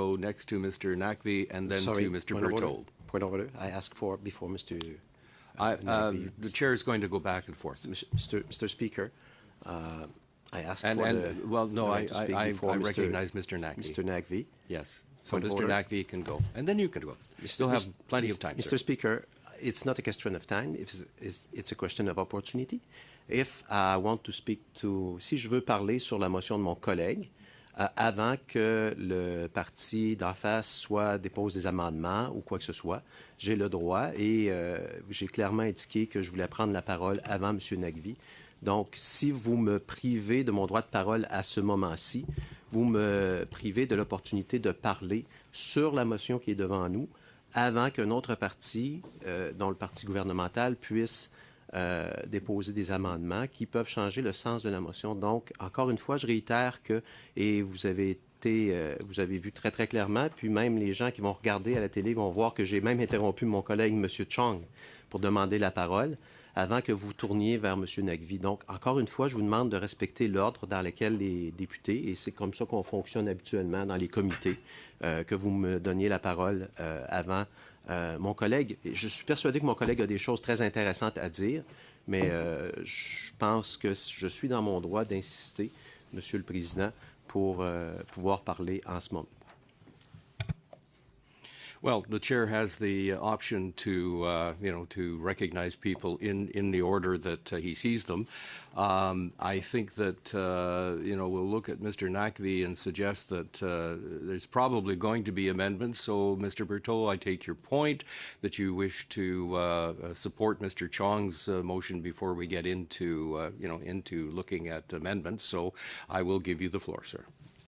go next to Mr. Naqvi and then Sorry, to Mr. point of order. Berthold. Point of order. I asked for before Mr. The chair is going to go back and forth. Mr. Speaker, I asked And, for and the well, no, right to speak I before recognize Mr. Naqvi. Mr. Naqvi. Yes. So Point of Mr. order. Naqvi can go, and then you can go. You still have plenty of time, Mr. sir. Speaker, it's not a question of time. It's a question of opportunity. If I want to speak to, si je veux parler sur la motion de mon collègue, avant que le parti d'en face soit dépose des amendements ou quoi que ce soit, j'ai le droit et j'ai clairement indiqué que je voulais prendre la parole avant M. Naqvi. Donc, si vous me privez de mon droit de parole à ce moment-ci, vous me privez de l'opportunité de parler sur la motion qui est devant nous avant qu'un autre parti, dont le parti gouvernemental, puisse déposer des amendements qui peuvent changer le sens de la motion. Donc, encore une fois, je réitère que, et vous avez vu très, très clairement, puis même les gens qui vont regarder à la télé vont voir que j'ai même interrompu mon collègue, M. Chong, pour demander la parole avant que vous tourniez vers M. Naqvi. Donc, encore une fois, je vous demande de respecter l'ordre dans lequel les députés, et c'est comme ça qu'on fonctionne habituellement dans les comités, que vous me donniez la parole avant mon collègue. Je suis persuadé que mon collègue a des choses très intéressantes à dire, mais je pense que je suis dans mon droit d'insister, M. le Président, pour pouvoir parler en ce moment. Well, the chair has the option to, to recognize people in the order that he sees them. I think that, we'll look at Mr. Naqvi and suggest that there's probably going to be amendments. So, Mr. Berthold, I take your point that you wish to support Mr. Chong's motion before we get into, into looking at amendments. So, I will give you the floor, sir.